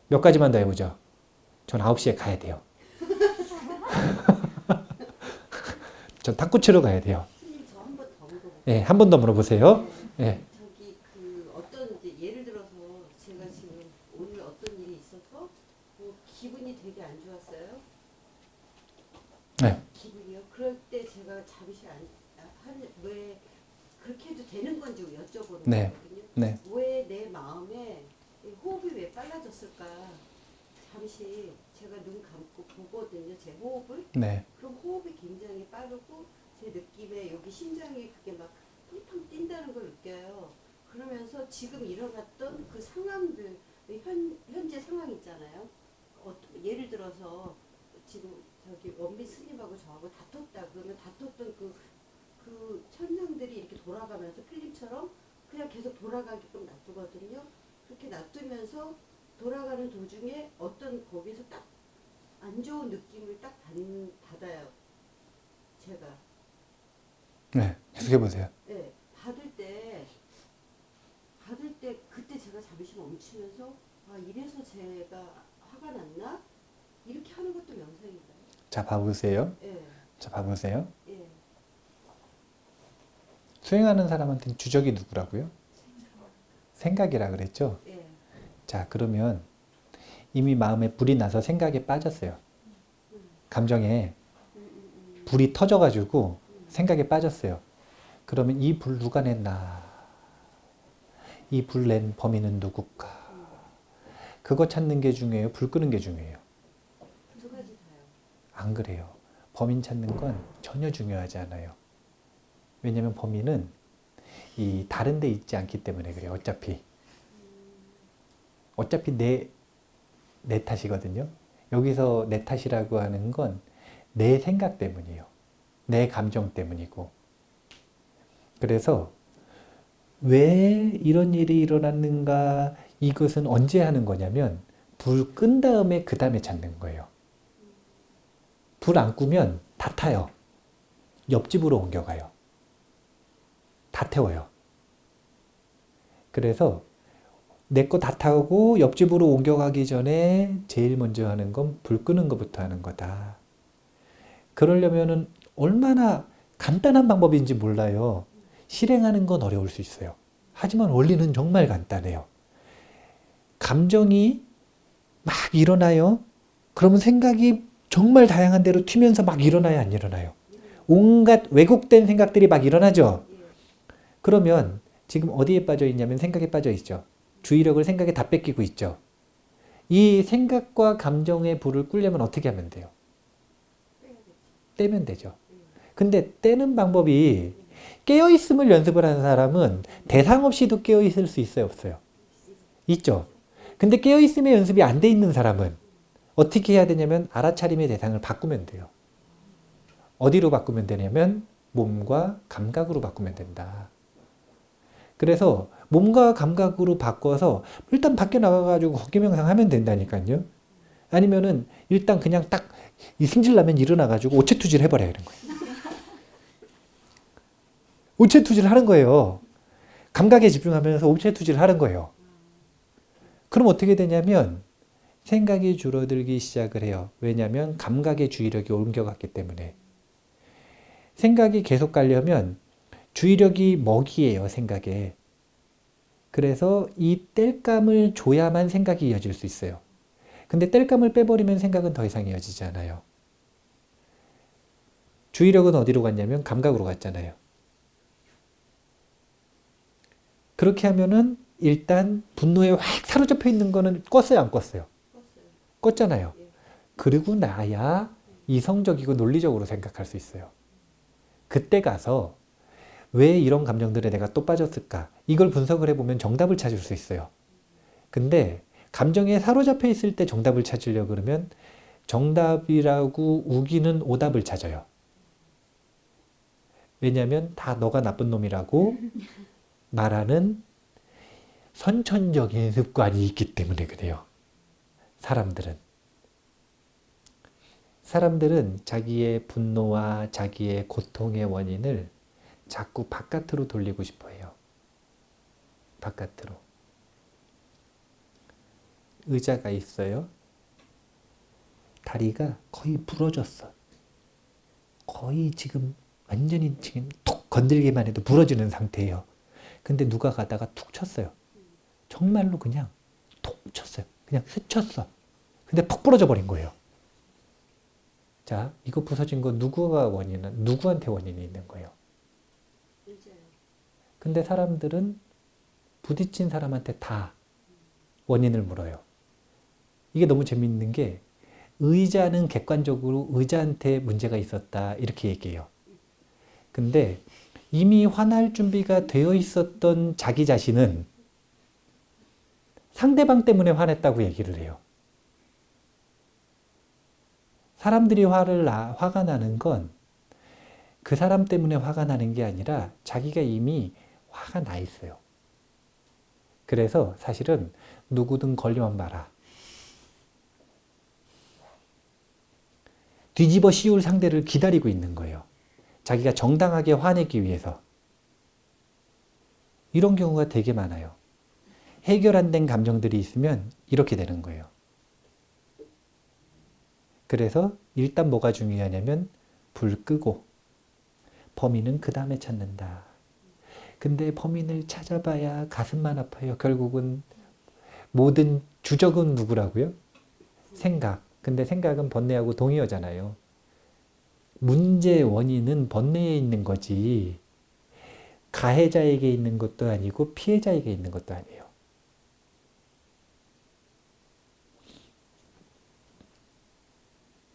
몇 가지만 더 해보죠. 전 9시에 가야 돼요. 전 탁구 치러 가야 돼요. 스님 저 한 번 더 물어볼게요. 예, 한 번 더 물어보세요. 예. 저기 그 어떤 이제 예를 들어서 제가 지금 오늘 어떤 일이 있어서 뭐 기분이 되게 안 좋았어요. 네. 기분이요. 그럴 때 제가 잠시 왜 그렇게 해도 되는 건지 여쭤보는 네. 거거든요. 네. 왜 내 마음에 호흡이 왜 빨라졌을까? 잠시 제가 눈 감고 보거든요. 제 호흡을. 네. 그럼 호흡이 굉장히 빠르고 제 느낌에 여기 심장이 그게 막 팡팡 뛴다는 걸 느껴요. 그러면서 지금 일어났던 그 상황들, 현재 상황 있잖아요. 예를 들어서 지금 저기 원빈 스님하고 저하고 다퉜다 그러면 다퉜던 그 천장들이 이렇게 돌아가면서 필름처럼 그냥 계속 돌아가게끔 놔두거든요. 그렇게 놔두면서 돌아가는 도중에 어떤 거기서 딱 안 좋은 느낌을 딱 받아요. 제가. 네. 계속해 보세요. 네, 받을 때 그때 제가 잠시 멈추면서 아 이래서 제가 화가 났나? 이렇게 하는 것도 명상인가요? 자, 봐보세요. 예, 자, 봐보세요. 예. 수행하는 사람한테는 주적이 누구라고요? 생각이라 그랬죠? 예. 자, 그러면 이미 마음에 불이 나서 생각에 빠졌어요. 감정에 불이 터져가지고 생각에 빠졌어요. 그러면 이 불 누가 냈나? 이 불 낸 범인은 누굴까? 그거 찾는 게 중요해요? 불 끄는 게 중요해요? 두 가지 다요. 안 그래요. 범인 찾는 건 전혀 중요하지 않아요. 왜냐면 범인은 이 다른 데 있지 않기 때문에 그래요. 어차피 내 탓이거든요. 여기서 내 탓이라고 하는 건 내 생각 때문이에요. 내 감정 때문이고. 그래서 왜 이런 일이 일어났는가, 이것은 언제 하는 거냐면 불 끈 다음에 그 다음에 찾는 거예요. 불 안 끄면 다 타요. 옆집으로 옮겨가요. 다 태워요. 그래서 내 거 다 타고 옆집으로 옮겨가기 전에 제일 먼저 하는 건 불 끄는 것부터 하는 거다. 그러려면은 얼마나 간단한 방법인지 몰라요. 실행하는 건 어려울 수 있어요. 하지만 원리는 정말 간단해요. 감정이 막 일어나요. 그러면 생각이 정말 다양한 데로 튀면서 막 일어나요, 안 일어나요? 온갖 왜곡된 생각들이 막 일어나죠. 그러면 지금 어디에 빠져 있냐면 생각에 빠져 있죠. 주의력을 생각에 다 뺏기고 있죠. 이 생각과 감정의 불을 끄려면 어떻게 하면 돼요? 떼면 되죠. 근데 떼는 방법이 깨어있음을 연습을 하는 사람은 대상 없이도 깨어있을 수 있어요, 없어요? 있죠. 근데 깨어있음의 연습이 안 돼 있는 사람은 어떻게 해야 되냐면 알아차림의 대상을 바꾸면 돼요. 어디로 바꾸면 되냐면 몸과 감각으로 바꾸면 된다. 그래서 몸과 감각으로 바꿔서 일단 밖에 나가가지고 걷기 명상 하면 된다니까요. 아니면은 일단 그냥 딱 이 승질나면 일어나가지고 오체투지를 해버려야 되는 거예요. 오체투지를 하는 거예요. 감각에 집중하면서 오체투지를 하는 거예요. 그럼 어떻게 되냐면 생각이 줄어들기 시작을 해요. 왜냐하면 감각의 주의력이 옮겨갔기 때문에. 생각이 계속 가려면 주의력이 먹이에요, 생각에. 그래서 이 땔감을 줘야만 생각이 이어질 수 있어요. 근데 땔감을 빼버리면 생각은 더 이상 이어지지 않아요. 주의력은 어디로 갔냐면 감각으로 갔잖아요. 그렇게 하면은 일단 분노에 확 사로잡혀 있는 거는 껐어요, 안 껐어요? 껐잖아요. 그리고 나야 이성적이고 논리적으로 생각할 수 있어요. 그때 가서 왜 이런 감정들에 내가 또 빠졌을까? 이걸 분석을 해보면 정답을 찾을 수 있어요. 근데 감정에 사로잡혀 있을 때 정답을 찾으려고 그러면 정답이라고 우기는 오답을 찾아요. 왜냐하면 다 너가 나쁜 놈이라고 말하는 선천적인 습관이 있기 때문에 그래요. 사람들은 자기의 분노와 자기의 고통의 원인을 자꾸 바깥으로 돌리고 싶어 해요. 바깥으로. 의자가 있어요. 다리가 거의 부러졌어. 거의 지금 완전히 지금 톡 건들기만 해도 부러지는 상태예요. 근데 누가 가다가 툭 쳤어요. 정말로 그냥 톡 쳤어요. 그냥 스쳤어. 근데 퍽 부러져 버린 거예요. 자, 이거 부서진 거 누구한테 원인이 있는 거예요? 의자요. 근데 사람들은 부딪힌 사람한테 다 원인을 물어요. 이게 너무 재밌는 게 의자는 객관적으로 의자한테 문제가 있었다 이렇게 얘기해요. 근데 이미 화날 준비가 되어 있었던 자기 자신은 상대방 때문에 화냈다고 얘기를 해요. 사람들이 화가 나는 건 그 사람 때문에 화가 나는 게 아니라 자기가 이미 화가 나 있어요. 그래서 사실은 누구든 걸리면 마라. 뒤집어 씌울 상대를 기다리고 있는 거예요. 자기가 정당하게 화내기 위해서. 이런 경우가 되게 많아요. 해결 안 된 감정들이 있으면 이렇게 되는 거예요. 그래서 일단 뭐가 중요하냐면 불 끄고 범인은 그 다음에 찾는다. 근데 범인을 찾아봐야 가슴만 아파요. 결국은 모든 주적은 누구라고요? 생각. 근데 생각은 번뇌하고 동의어잖아요. 문제의 원인은 번뇌에 있는 거지 가해자에게 있는 것도 아니고 피해자에게 있는 것도 아니에요.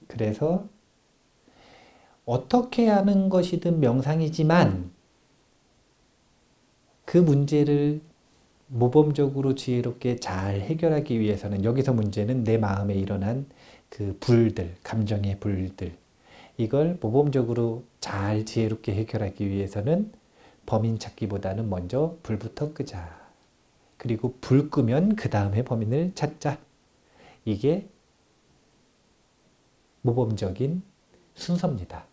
그래서 어떻게 하는 것이든 명상이지만 그 문제를 모범적으로 지혜롭게 잘 해결하기 위해서는 여기서 문제는 내 마음에 일어난 그 불들, 감정의 불들 이걸 모범적으로 잘 지혜롭게 해결하기 위해서는 범인 찾기보다는 먼저 불부터 끄자. 그리고 불 끄면 그 다음에 범인을 찾자. 이게 모범적인 순서입니다.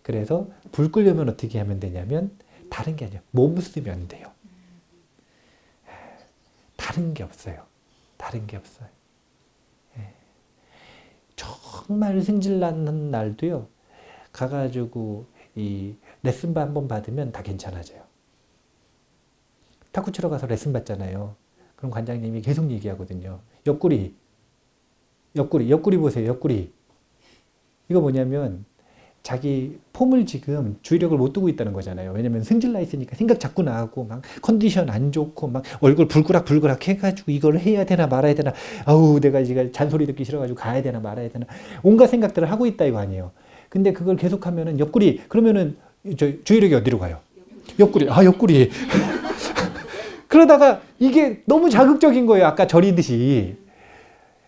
그래서 불 끄려면 어떻게 하면 되냐면 다른 게 아니라 몸 쓰면 돼요. 다른 게 없어요. 다른 게 없어요. 정말 승질나는 날도요. 가가지고 이 레슨바 한번 받으면 다 괜찮아져요. 탁구 치러 가서 레슨 받잖아요. 그럼 관장님이 계속 얘기하거든요. 옆구리 보세요. 옆구리. 이거 뭐냐면 자기 폼을 지금 주의력을 못 두고 있다는 거잖아요. 왜냐면 승질나 있으니까 생각 자꾸 나고 막 컨디션 안 좋고 막 얼굴 불그락 해가지고 이걸 해야 되나 말아야 되나 아우 내가 지금 잔소리 듣기 싫어가지고 가야 되나 말아야 되나 온갖 생각들을 하고 있다 이거 아니에요. 근데 그걸 계속하면은 옆구리 그러면은 주의력이 어디로 가요? 옆구리. 그러다가 이게 너무 자극적인 거예요. 아까 저리듯이.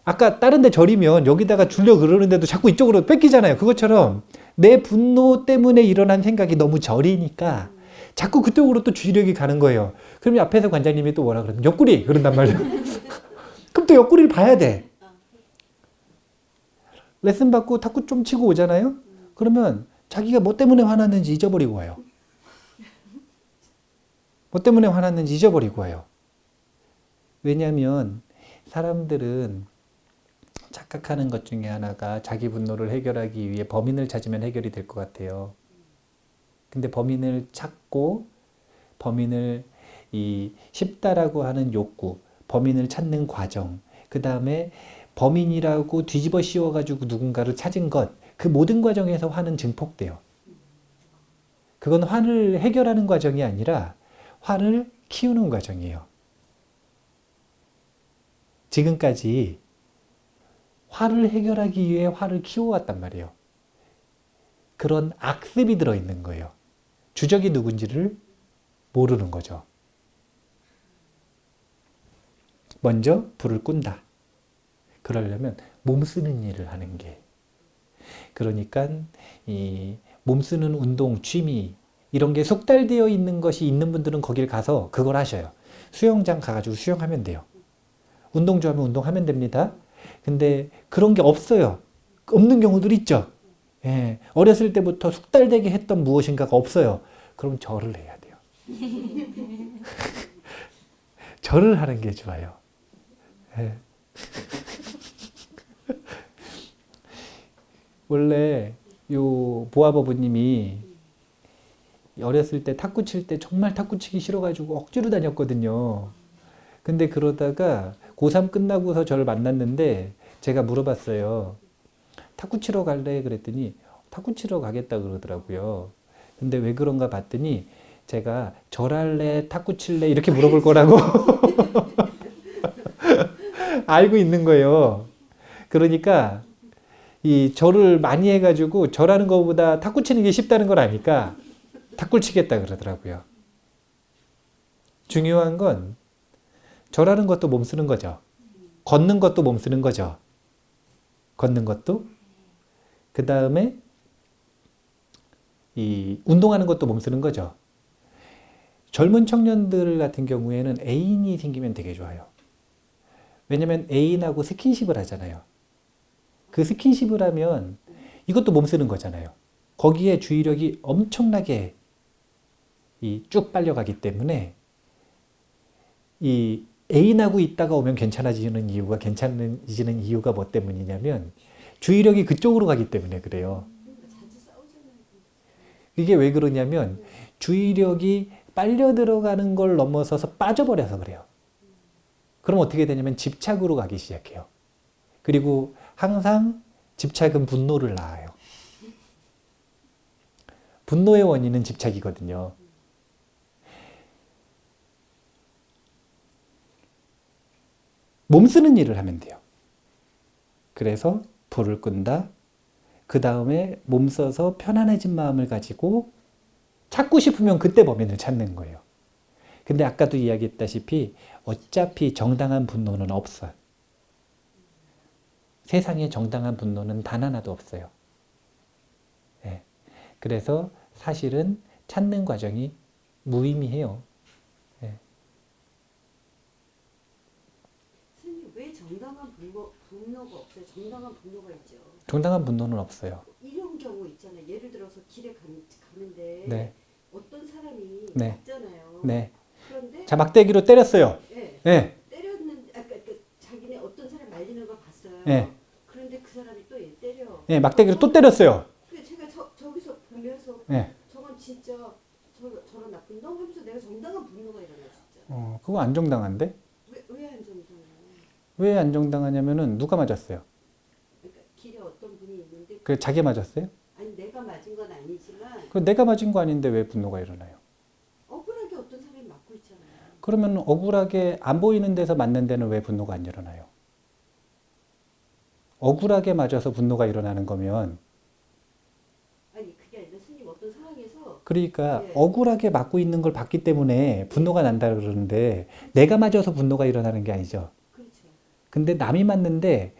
아까 다른 데 저리면 여기다가 주려 그러는데도 자꾸 이쪽으로 뺏기잖아요. 그것처럼 내 분노 때문에 일어난 생각이 너무 저리니까 자꾸 그쪽으로 또 주의력이 가는 거예요. 그럼 앞에서 관장님이 또 뭐라 그러면 옆구리 그런단 말이에요. 그럼 또 옆구리를 봐야 돼. 레슨 받고 탁구 좀 치고 오잖아요. 그러면 자기가 뭐 때문에 화났는지 잊어버리고 와요. 뭐 때문에 화났는지 잊어버리고 와요. 왜냐하면 사람들은 착각하는 것 중에 하나가 자기 분노를 해결하기 위해 범인을 찾으면 해결이 될 것 같아요. 근데 범인을 찾고 범인을 쉽다라고 하는 욕구, 범인을 찾는 과정, 그 다음에 범인이라고 뒤집어 씌워가지고 누군가를 찾은 것, 그 모든 과정에서 화는 증폭돼요. 그건 화를 해결하는 과정이 아니라 화를 키우는 과정이에요. 지금까지 화를 해결하기 위해 화를 키워왔단 말이에요. 그런 악습이 들어있는 거예요. 주적이 누군지를 모르는 거죠. 먼저 불을 끈다. 그러려면 몸 쓰는 일을 하는 게. 그러니까 이 몸 쓰는 운동, 취미 이런 게 숙달되어 있는 것이 있는 분들은 거길 가서 그걸 하셔요. 수영장 가가지고 수영하면 돼요. 운동 좋아하면 운동하면 됩니다. 근데 그런 게 없어요. 없는 경우들 있죠. 예, 어렸을 때부터 숙달되게 했던 무엇인가가 없어요. 그럼 절을 해야 돼요. 절을 하는 게 좋아요. 예. 원래 요 보아버부님이 어렸을 때 탁구 칠 때 정말 탁구 치기 싫어가지고 억지로 다녔거든요. 근데 그러다가 고3 끝나고서 저를 만났는데 제가 물어봤어요. 탁구 치러 갈래? 그랬더니 탁구 치러 가겠다 그러더라고요. 근데 왜 그런가 봤더니 제가 절할래? 탁구 칠래? 이렇게 물어볼 거라고 알고 있는 거예요. 그러니까 이 절을 많이 해가지고 절하는 것보다 탁구 치는 게 쉽다는 걸 아니까 탁구를 치겠다 그러더라고요. 중요한 건 절하는 것도 몸 쓰는 거죠. 걷는 것도 몸 쓰는 거죠. 걷는 것도. 그 다음에 이 운동하는 것도 몸 쓰는 거죠. 젊은 청년들 같은 경우에는 애인이 생기면 되게 좋아요. 왜냐면 애인하고 스킨십을 하잖아요. 그 스킨십을 하면 이것도 몸 쓰는 거잖아요. 거기에 주의력이 엄청나게 쭉 빨려가기 때문에 이 애인하고 있다가 오면 괜찮아지는 이유가 뭐 때문이냐면 주의력이 그쪽으로 가기 때문에 그래요. 이게 왜 그러냐면 주의력이 빨려 들어가는 걸 넘어서서 빠져버려서 그래요. 그럼 어떻게 되냐면 집착으로 가기 시작해요. 그리고 항상 집착은 분노를 낳아요. 분노의 원인은 집착이거든요. 몸 쓰는 일을 하면 돼요. 그래서 불을 끈다. 그 다음에 몸 써서 편안해진 마음을 가지고 찾고 싶으면 그때 범인을 찾는 거예요. 근데 아까도 이야기했다시피 어차피 정당한 분노는 없어요. 세상에 정당한 분노는 단 하나도 없어요. 네. 그래서 사실은 찾는 과정이 무의미해요. 네. 선생님 왜 정당한 분노가 없어요? 정당한 분노가 있죠. 정당한 분노는 없어요. 이런 경우 있잖아요. 예를 들어서 길에 가는데 네. 어떤 사람이 네. 맞잖아요. 네. 그런데 자, 막대기로 때렸어요. 네. 네. 때렸는데 아까 자기네 어떤 사람 말리는 거 봤어요. 네. 그런데 그 사람이 또 얘 때려. 네, 막대기로 또 때렸어요. 그 제가 저기서 보면서 네. 저건 진짜 저런 나쁜 놈 하면서 내가 정당한 분노가 일어나 진짜. 그거 안 정당한데? 왜 안 정당해요? 왜 안 정당하냐면은 누가 맞았어요? 그러니까 길에 어떤 분이 있는데 그 자기 맞았어요? 아니 내가 맞은 건 아니지만 그 내가 맞은 거 아닌데 왜 분노가 일어나요? 억울하게 어떤 사람이 맞고 있잖아요. 그러면 억울하게 안 보이는 데서 맞는 데는 왜 분노가 안 일어나요? 억울하게 맞아서 분노가 일어나는 거면 아니 그게 아니라 스님 어떤 상황에서 그러니까 네. 억울하게 맞고 있는 걸 봤기 때문에 분노가 난다 그러는데 내가 맞아서 분노가 일어나는 게 아니죠. 그렇죠. 근데 남이 맞는데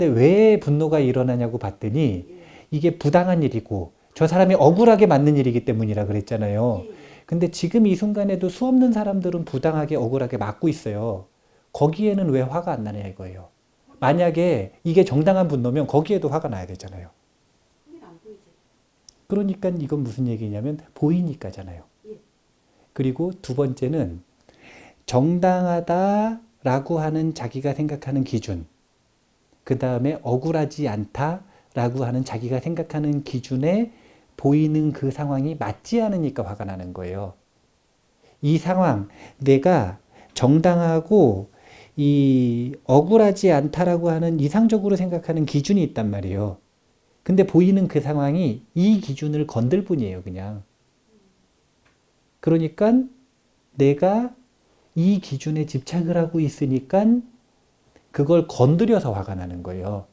왜 분노가 일어나냐고 봤더니 예. 이게 부당한 일이고 저 사람이 억울하게 맞는 일이기 때문이라 그랬잖아요. 예. 근데 지금 이 순간에도 수 없는 사람들은 부당하게 억울하게 맞고 있어요. 거기에는 왜 화가 안 나냐 이거예요. 만약에 이게 정당한 분노면 거기에도 화가 나야 되잖아요. 그게 안 보이죠. 그러니까 이건 무슨 얘기냐면 보이니까잖아요. 예. 그리고 두 번째는 정당하다라고 하는 자기가 생각하는 기준, 그 다음에 억울하지 않다라고 하는 자기가 생각하는 기준에 보이는 그 상황이 맞지 않으니까 화가 나는 거예요. 이 상황, 내가 정당하고 이 억울하지 않다라고 하는 이상적으로 생각하는 기준이 있단 말이에요. 근데 보이는 그 상황이 이 기준을 건들 뿐이에요, 그냥. 그러니까 내가 이 기준에 집착을 하고 있으니까 그걸 건드려서 화가 나는 거예요.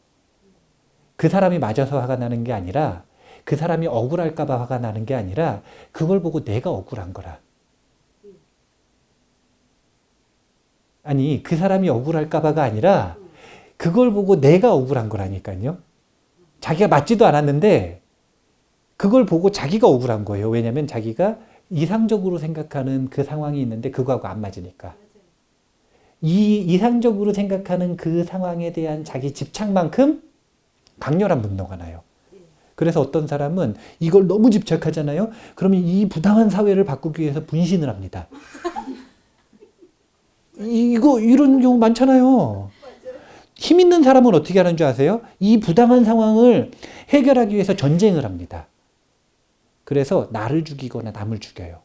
그 사람이 맞아서 화가 나는 게 아니라 그 사람이 억울할까봐 화가 나는 게 아니라 그걸 보고 내가 억울한 거라. 아니, 그 사람이 억울할까봐가 아니라 그걸 보고 내가 억울한 거라니까요. 자기가 맞지도 않았는데 그걸 보고 자기가 억울한 거예요. 왜냐하면 자기가 이상적으로 생각하는 그 상황이 있는데 그거하고 안 맞으니까. 맞아요. 이 이상적으로 생각하는 그 상황에 대한 자기 집착만큼 강렬한 분노가 나요. 그래서 어떤 사람은 이걸 너무 집착하잖아요. 그러면 이 부당한 사회를 바꾸기 위해서 분신을 합니다. 이런 경우 많잖아요. 힘 있는 사람은 어떻게 하는 줄 아세요? 이 부당한 상황을 해결하기 위해서 전쟁을 합니다. 그래서 나를 죽이거나 남을 죽여요.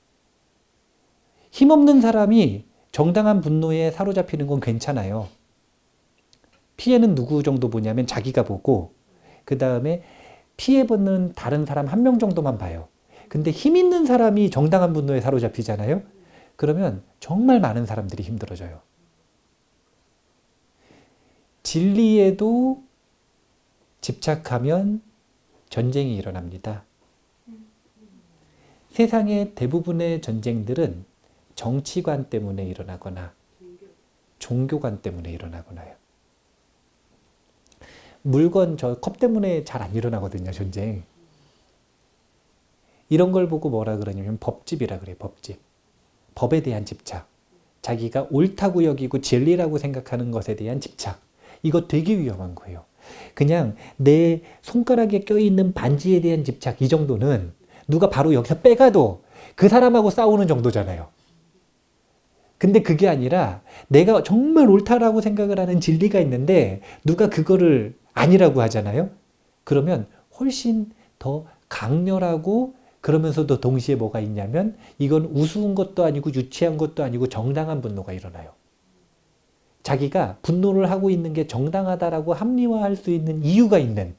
힘없는 사람이 정당한 분노에 사로잡히는 건 괜찮아요. 피해는 누구 정도 보냐면 자기가 보고 그 다음에 피해보는 다른 사람 한 명 정도만 봐요. 근데 힘 있는 사람이 정당한 분노에 사로잡히잖아요. 그러면 정말 많은 사람들이 힘들어져요. 진리에도 집착하면 전쟁이 일어납니다. 세상의 대부분의 전쟁들은 정치관 때문에 일어나거나 종교관 때문에 일어나거나요. 물건 저 컵 때문에 잘 안 일어나거든요, 전쟁. 이런 걸 보고 뭐라 그러냐면 법집이라 그래요, 법집. 법에 대한 집착. 자기가 옳다고 여기고 진리라고 생각하는 것에 대한 집착. 이거 되게 위험한 거예요. 그냥 내 손가락에 껴있는 반지에 대한 집착, 이 정도는 누가 바로 여기서 빼가도 그 사람하고 싸우는 정도잖아요. 근데 그게 아니라 내가 정말 옳다라고 생각을 하는 진리가 있는데 누가 그거를 아니라고 하잖아요. 그러면 훨씬 더 강렬하고 그러면서도 동시에 뭐가 있냐면 이건 우스운 것도 아니고 유치한 것도 아니고 정당한 분노가 일어나요. 자기가 분노를 하고 있는 게 정당하다라고 합리화할 수 있는 이유가 있는,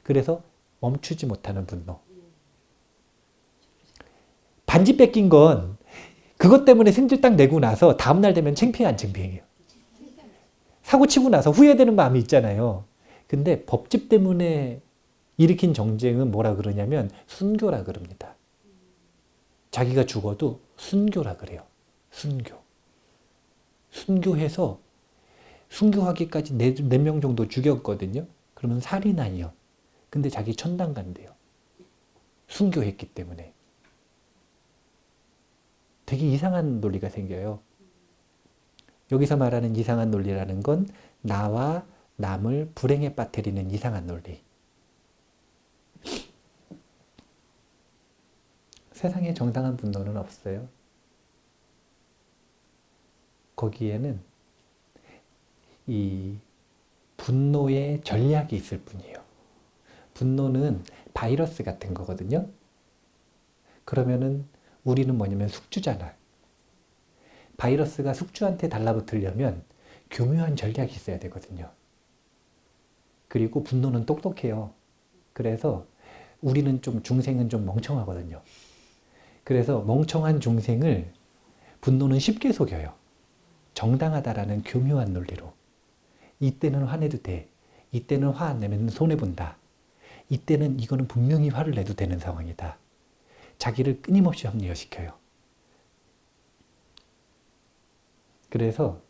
그래서 멈추지 못하는 분노. 반지 뺏긴 건 그것 때문에 승질 딱 내고 나서 다음날 되면 창피해 안 창피해요? 사고 치고 나서 후회되는 마음이 있잖아요. 근데 법집 때문에 일으킨 정쟁은 뭐라 그러냐면 순교라 그럽니다. 자기가 죽어도 순교라 그래요. 순교. 순교해서 순교하기까지 4명 정도 죽였거든요. 그러면 살인아니요. 근데 자기 천당 간대요. 순교했기 때문에. 되게 이상한 논리가 생겨요. 여기서 말하는 이상한 논리라는 건 나와 남을 불행에 빠뜨리는 이상한 논리. 세상에 정당한 분노는 없어요. 거기에는 이 분노의 전략이 있을 뿐이에요. 분노는 바이러스 같은 거거든요. 그러면은 우리는 뭐냐면 숙주잖아. 바이러스가 숙주한테 달라붙으려면 교묘한 전략이 있어야 되거든요. 그리고 분노는 똑똑해요. 그래서 우리는 중생은 좀 멍청하거든요. 그래서 멍청한 중생을 분노는 쉽게 속여요. 정당하다라는 교묘한 논리로. 이때는 화내도 돼. 이때는 화 안 내면 손해본다. 이때는 이거는 분명히 화를 내도 되는 상황이다. 자기를 끊임없이 합리화시켜요. 그래서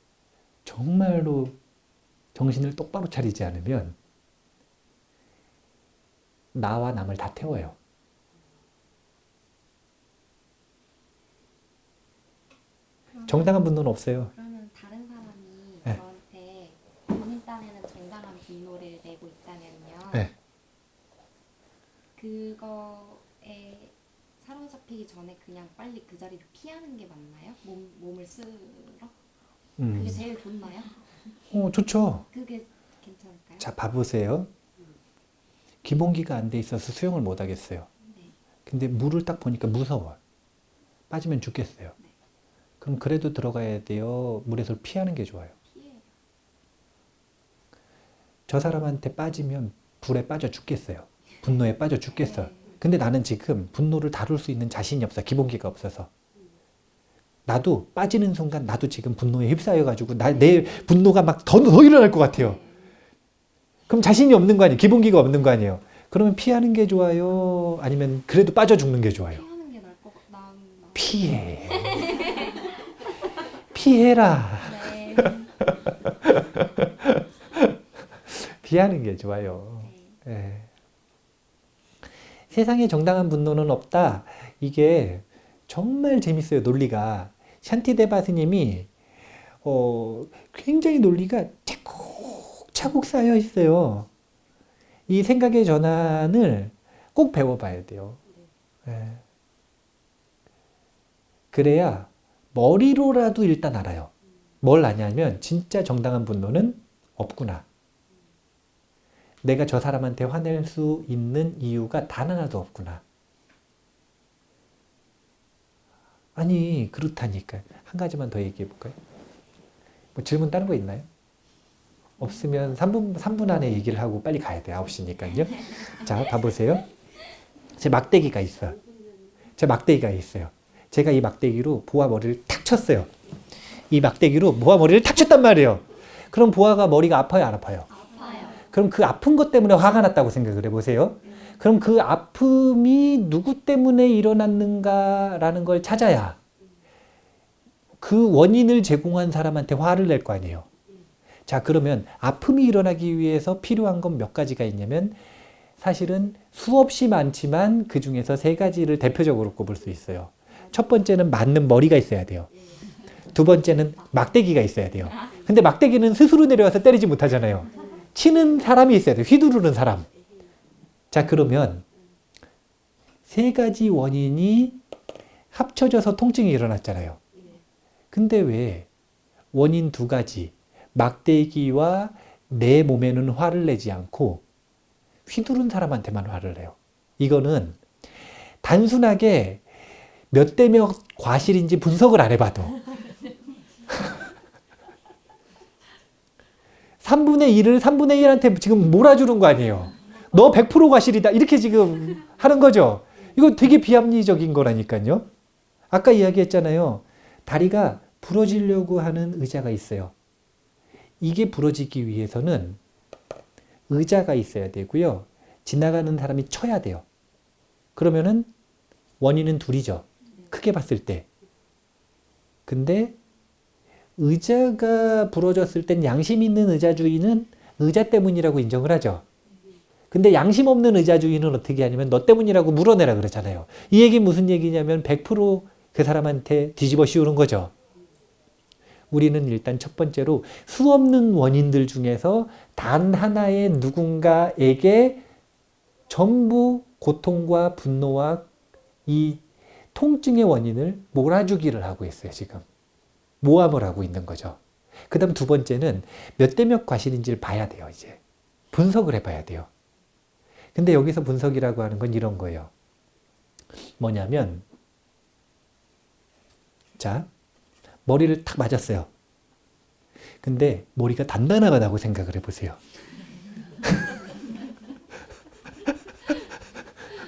정말로 정신을 똑바로 차리지 않으면 나와 남을 다 태워요. 정당한 분노는 없어요. 그러면 다른 사람이 네. 저한테 본인 딴에는 정당한 분노를 내고 있다면요. 네. 그거에 사로잡히기 전에 그냥 빨리 그 자리를 피하는 게 맞나요? 몸을 쓰러? 그게 제일 좋나요? 좋죠. 그게 괜찮을까요? 자, 봐보세요. 기본기가 안 돼 있어서 수영을 못 하겠어요. 네. 근데 물을 딱 보니까 무서워. 빠지면 죽겠어요. 네. 그럼 그래도 들어가야 돼요? 물에서 피하는 게 좋아요? 피해요. 저 사람한테 빠지면 불에 빠져 죽겠어요. 분노에 빠져 죽겠어. 네. 근데 나는 지금 분노를 다룰 수 있는 자신이 없어. 기본기가 없어서. 나도 빠지는 순간 나도 지금 분노에 휩싸여가지고 내 분노가 막 더 일어날 것 같아요. 그럼 자신이 없는 거 아니에요? 기본기가 없는 거 아니에요? 그러면 피하는 게 좋아요? 아니면 그래도 빠져 죽는 게 좋아요? 피하는 게 나을 것 같나? 피해. 피해라. 네. 피하는 게 좋아요. 네. 예. 세상에 정당한 분노는 없다. 이게 정말 재밌어요, 논리가. 샨티데바 스님이 굉장히 논리가 차곡차곡 쌓여 있어요. 이 생각의 전환을 꼭 배워봐야 돼요. 예. 그래야 머리로라도 일단 알아요. 뭘 아냐면 진짜 정당한 분노는 없구나. 내가 저 사람한테 화낼 수 있는 이유가 단 하나도 없구나. 아니 그렇다니까. 한 가지만 더 얘기해 볼까요? 뭐 질문 다른 거 있나요? 없으면 3분 안에 얘기를 하고 빨리 가야 돼요. 9시니까요. 자, 봐보세요. 제 막대기가 있어요. 제 막대기가 있어요. 제가 이 막대기로 보아 머리를 탁 쳤어요. 이 막대기로 보아 머리를 탁 쳤단 말이에요. 그럼 보아가 머리가 아파요, 안 아파요? 아파요. 그럼 그 아픈 것 때문에 화가 났다고 생각을 해보세요. 그럼 그 아픔이 누구 때문에 일어났는가라는 걸 찾아야 그 원인을 제공한 사람한테 화를 낼 거 아니에요. 자, 그러면 아픔이 일어나기 위해서 필요한 건 몇 가지가 있냐면 사실은 수없이 많지만 그 중에서 3가지를 대표적으로 꼽을 수 있어요. 첫 번째는 맞는 머리가 있어야 돼요. 두 번째는 막대기가 있어야 돼요. 근데 막대기는 스스로 내려와서 때리지 못하잖아요. 치는 사람이 있어야 돼요. 휘두르는 사람. 자, 그러면 3가지 원인이 합쳐져서 통증이 일어났잖아요. 근데 왜 원인 2가지, 막대기와 내 몸에는 화를 내지 않고 휘두른 사람한테만 화를 내요. 이거는 단순하게 몇 대 몇 과실인지 분석을 안 해봐도 3분의 1을 3분의 1한테 지금 몰아주는 거 아니에요. 너 100% 과실이다. 이렇게 지금 하는 거죠. 이거 되게 비합리적인 거라니까요. 아까 이야기했잖아요. 다리가 부러지려고 하는 의자가 있어요. 이게 부러지기 위해서는 의자가 있어야 되고요. 지나가는 사람이 쳐야 돼요. 그러면은 원인은 둘이죠. 크게 봤을 때. 근데 의자가 부러졌을 땐 양심 있는 의자 주인은 의자 때문이라고 인정을 하죠. 근데 양심 없는 의자 주인은 어떻게 하냐면 너 때문이라고 물어내라 그러잖아요. 이 얘기는 무슨 얘기냐면 100%그 사람한테 뒤집어 씌우는 거죠. 우리는 일단 첫 번째로 수없는 원인들 중에서 단 하나의 누군가에게 전부 고통과 분노와 이 통증의 원인을 몰아주기를 하고 있어요, 지금. 모함을 하고 있는 거죠. 그 다음 2번째는 몇 대 몇 과실인지를 봐야 돼요, 이제. 분석을 해봐야 돼요. 근데 여기서 분석이라고 하는 건 이런 거예요. 뭐냐면, 자, 머리를 탁 맞았어요. 근데 머리가 단단하다고 생각을 해보세요.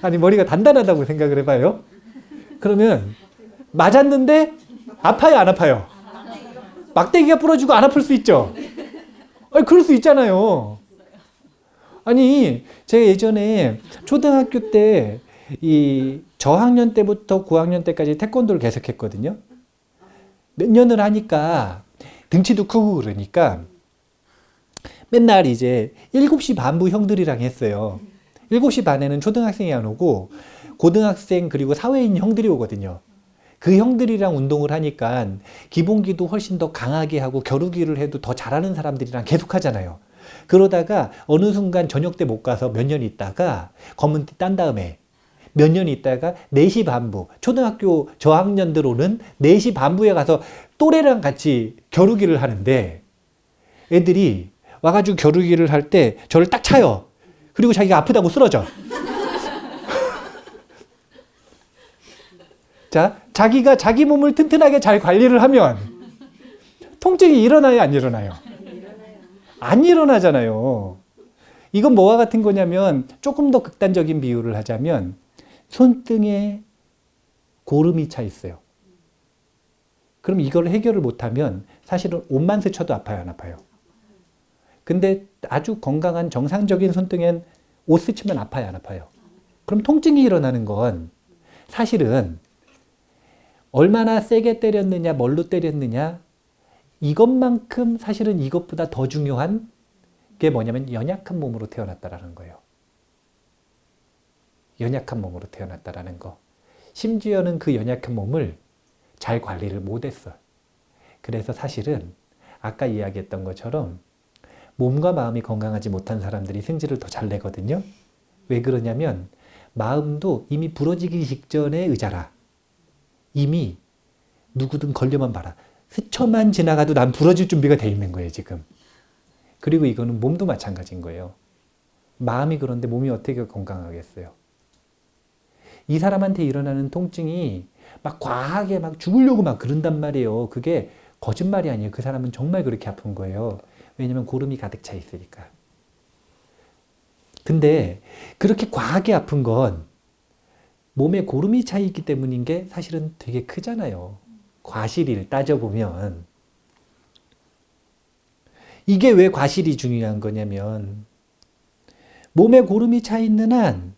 아니, 머리가 단단하다고 생각을 해봐요. 그러면 맞았는데 아파요, 안 아파요? 막대기가 부러지고 안 아플 수 있죠? 아니, 그럴 수 있잖아요. 아니, 제가 예전에 초등학교 때 이 저학년 때부터 9학년 때까지 태권도를 계속 했거든요. 몇 년을 하니까 등치도 크고 그러니까 맨날 이제 7시 반부 형들이랑 했어요. 7시 반에는 초등학생이 안 오고 고등학생 그리고 사회인 형들이 오거든요. 그 형들이랑 운동을 하니까 기본기도 훨씬 더 강하게 하고 겨루기를 해도 더 잘하는 사람들이랑 계속 하잖아요. 그러다가 어느 순간 저녁 때 못 가서 몇 년 있다가 검은띠 딴 다음에 몇 년 있다가 4시 반부, 초등학교 저학년들 오는 4시 반부에 가서 또래랑 같이 겨루기를 하는데 애들이 와가지고 겨루기를 할 때 저를 딱 차요. 그리고 자기가 아프다고 쓰러져. 자, 자기가 자기 몸을 튼튼하게 잘 관리를 하면 통증이 일어나요, 안 일어나요? 안 일어나잖아요. 이건 뭐와 같은 거냐면 조금 더 극단적인 비유를 하자면 손등에 고름이 차 있어요. 그럼 이걸 해결을 못하면 사실은 옷만 스쳐도 아파요, 안 아파요? 근데 아주 건강한 정상적인 손등엔 옷 스치면 아파요, 안 아파요? 그럼 통증이 일어나는 건 사실은 얼마나 세게 때렸느냐, 뭘로 때렸느냐, 이것만큼 사실은 이것보다 더 중요한 게 뭐냐면 연약한 몸으로 태어났다라는 거예요. 연약한 몸으로 태어났다라는 거. 심지어는 그 연약한 몸을 잘 관리를 못했어. 그래서 사실은 아까 이야기했던 것처럼 몸과 마음이 건강하지 못한 사람들이 승질을 더 잘 내거든요. 왜 그러냐면 마음도 이미 부러지기 직전의 의자라. 이미 누구든 걸려만 봐라. 스쳐만 지나가도 난 부러질 준비가 돼 있는 거예요, 지금. 그리고 이거는 몸도 마찬가지인 거예요. 마음이 그런데 몸이 어떻게 건강하겠어요? 이 사람한테 일어나는 통증이 막 과하게 막 죽으려고 막 그런단 말이에요. 그게 거짓말이 아니에요. 그 사람은 정말 그렇게 아픈 거예요. 왜냐면 고름이 가득 차 있으니까. 근데 그렇게 과하게 아픈 건 몸에 고름이 차 있기 때문인 게 사실은 되게 크잖아요. 과실을 따져보면. 이게 왜 과실이 중요한 거냐면 몸에 고름이 차 있는 한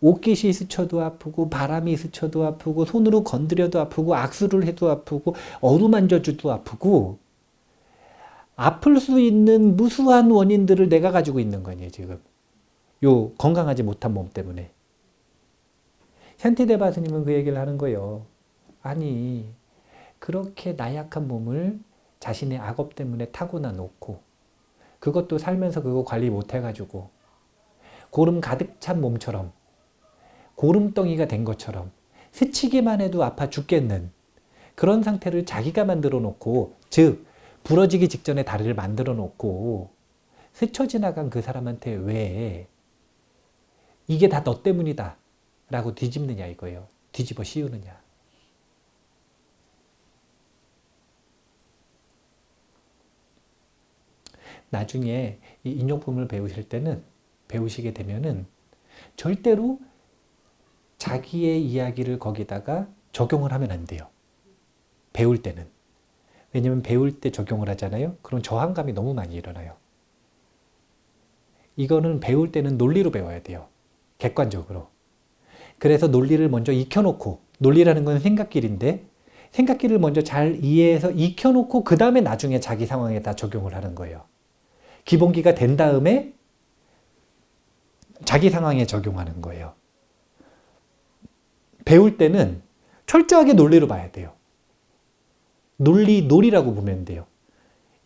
옷깃이 스쳐도 아프고 바람이 스쳐도 아프고 손으로 건드려도 아프고 악수를 해도 아프고 어루만져줘도 아프고 아플 수 있는 무수한 원인들을 내가 가지고 있는 거예요, 지금. 요 건강하지 못한 몸 때문에. 샨티데바 스님은 그 얘기를 하는 거예요. 아니, 그렇게 나약한 몸을 자신의 악업 때문에 타고나 놓고 그것도 살면서 그거 관리 못 해가지고 고름 가득 찬 몸처럼 고름덩이가 된 것처럼 스치기만 해도 아파 죽겠는 그런 상태를 자기가 만들어 놓고, 즉 부러지기 직전에 다리를 만들어 놓고 스쳐 지나간 그 사람한테 왜 이게 다 너 때문이다 라고 뒤집느냐 이거예요. 뒤집어 씌우느냐. 나중에 이 인용품을 배우시게 되면은 절대로 자기의 이야기를 거기다가 적용을 하면 안 돼요. 배울 때는. 왜냐면 배울 때 적용을 하잖아요. 그럼 저항감이 너무 많이 일어나요. 이거는 배울 때는 논리로 배워야 돼요. 객관적으로. 그래서 논리를 먼저 익혀놓고, 논리라는 건 생각길인데 생각길을 먼저 잘 이해해서 익혀놓고 그 다음에 나중에 자기 상황에다 적용을 하는 거예요. 기본기가 된 다음에 자기 상황에 적용하는 거예요. 배울 때는 철저하게 논리로 봐야 돼요. 논리라고 보면 돼요.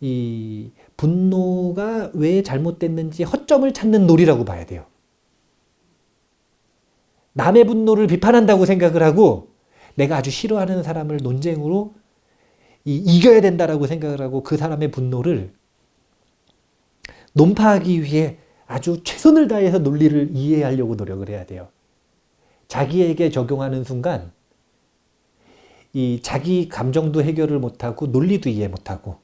이 분노가 왜 잘못됐는지 허점을 찾는 논리라고 봐야 돼요. 남의 분노를 비판한다고 생각을 하고 내가 아주 싫어하는 사람을 논쟁으로 이겨야 된다라고 생각을 하고 그 사람의 분노를 논파하기 위해 아주 최선을 다해서 논리를 이해하려고 노력을 해야 돼요. 자기에게 적용하는 순간 이 자기 감정도 해결을 못하고 논리도 이해 못하고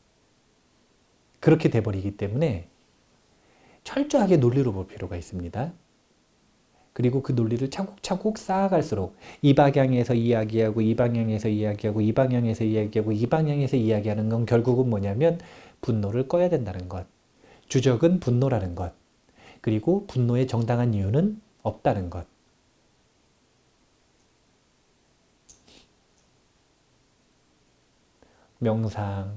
그렇게 돼버리기 때문에 철저하게 논리로 볼 필요가 있습니다. 그리고 그 논리를 차곡차곡 쌓아갈수록 이 방향에서 이야기하고 이 방향에서 이야기하고 이 방향에서 이야기하고 이 방향에서 이야기하는 건 결국은 뭐냐면 분노를 꺼야 된다는 것. 주적은 분노라는 것. 그리고 분노의 정당한 이유는 없다는 것. 명상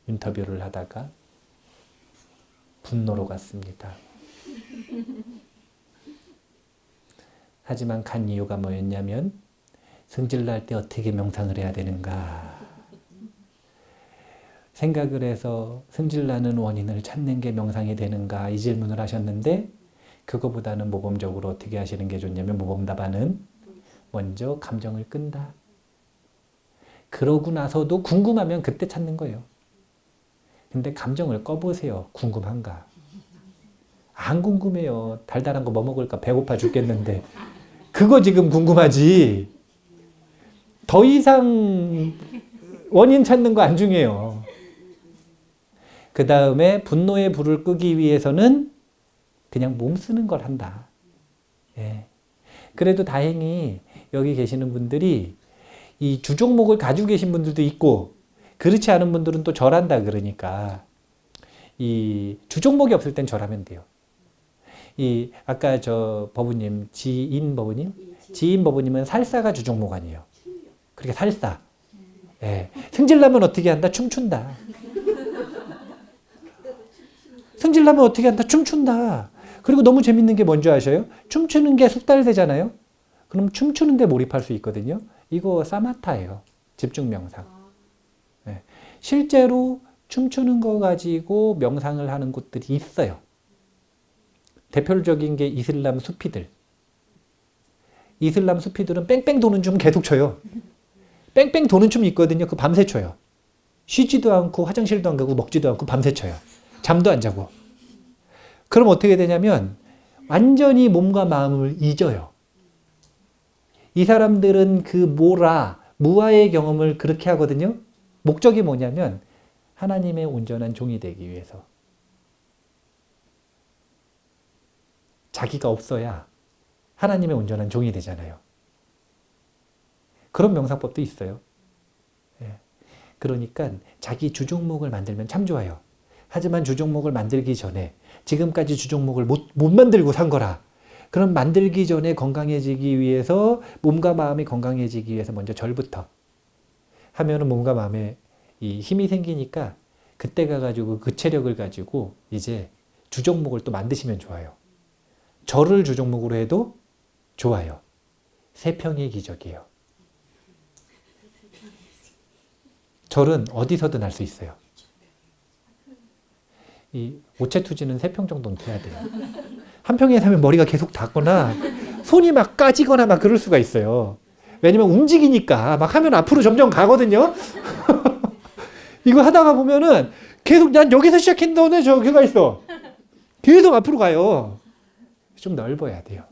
인터뷰를 하다가 분노로 갔습니다. 하지만 간 이유가 뭐였냐면 승질 날 때 어떻게 명상을 해야 되는가 생각을 해서 승질 나는 원인을 찾는 게 명상이 되는가 이 질문을 하셨는데 그거보다는 모범적으로 어떻게 하시는 게 좋냐면 모범 답안은 먼저 감정을 끈다. 그러고 나서도 궁금하면 그때 찾는 거예요. 근데 감정을 꺼보세요. 궁금한가? 안 궁금해요. 달달한 거 뭐 먹을까? 배고파 죽겠는데. 그거 지금 궁금하지. 더 이상 원인 찾는 거 안 중요해요. 그 다음에 분노의 불을 끄기 위해서는 그냥 몸 쓰는 걸 한다. 예. 그래도 다행히 여기 계시는 분들이 이 주종목을 가지고 계신 분들도 있고 그렇지 않은 분들은 또 절한다 그러니까 이 주종목이 없을 땐 절하면 돼요. 이 아까 저 버부님 지인 버부님은 살사가 주종목 아니에요. 그러니까 살사. 예. 승질나면 어떻게 한다? 춤춘다. 승질나면 어떻게 한다? 춤춘다. 그리고 너무 재밌는 게 뭔지 아셔요? 춤추는 게 숙달되잖아요. 그럼 춤추는데 몰입할 수 있거든요. 이거 사마타예요. 집중 명상. 네. 실제로 춤추는 거 가지고 명상을 하는 곳들이 있어요. 대표적인 게 이슬람 수피들. 이슬람 수피들은 뺑뺑 도는 춤 계속 춰요. 뺑뺑도는 춤이 있거든요. 그 밤새 춰요. 쉬지도 않고 화장실도 안 가고 먹지도 않고 밤새 춰요. 잠도 안 자고. 그럼 어떻게 되냐면 완전히 몸과 마음을 잊어요. 이 사람들은 그 무아의 경험을 그렇게 하거든요. 목적이 뭐냐면 하나님의 온전한 종이 되기 위해서. 자기가 없어야 하나님의 온전한 종이 되잖아요. 그런 명상법도 있어요. 예. 그러니까 자기 주종목을 만들면 참 좋아요. 하지만 주종목을 만들기 전에 지금까지 주종목을 못 만들고 산 거라. 그럼 만들기 전에 건강해지기 위해서 몸과 마음이 건강해지기 위해서 먼저 절부터 하면은 몸과 마음에 이 힘이 생기니까 그때 가가지고 그 체력을 가지고 이제 주종목을 또 만드시면 좋아요. 절을 주종목으로 해도 좋아요. 세평의 기적이에요. 절은 어디서든 할 수 있어요. 이 오체투지는 3평 정도는 돼야 돼요. 한 평에 사면 머리가 계속 닿거나 손이 막 까지거나 막 그럴 수가 있어요. 왜냐면 움직이니까 막 하면 앞으로 점점 가거든요. 이거 하다가 보면은 계속 난 여기서 시작했는데 저기가 있어. 계속 앞으로 가요. 좀 넓어야 돼요.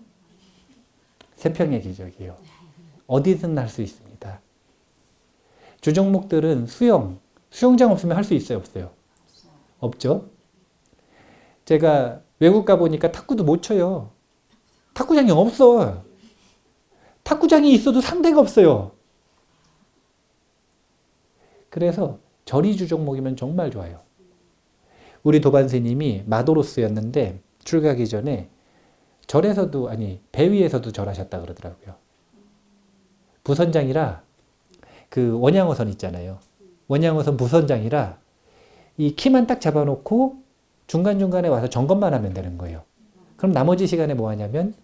3평의 기적이에요. 어디든 할 수 있습니다. 주종목들은 수영장 없으면 할 수 있어요, 없어요? 없죠? 제가 외국 가보니까 탁구도 못 쳐요. 탁구장이 없어. 탁구장이 있어도 상대가 없어요. 그래서 절이 주종목이면 정말 좋아요. 우리 도반스님이 마도로스였는데 출가하기 전에 절에서도 배 위에서도 절하셨다 그러더라고요. 부선장이라 그 원양어선 있잖아요. 원양어선 부선장이라 이 키만 딱 잡아놓고 중간중간에 와서 점검만 하면 되는 거예요. 그럼 나머지 시간에 뭐 하냐면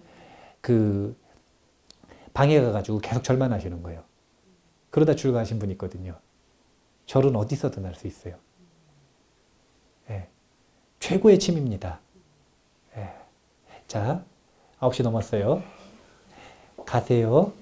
그 방에 가가지고 계속 절만 하시는 거예요. 그러다 출가하신 분이 있거든요. 절은 어디서든 할 수 있어요. 예. 최고의 취미입니다. 예. 자, 9시 넘었어요. 가세요.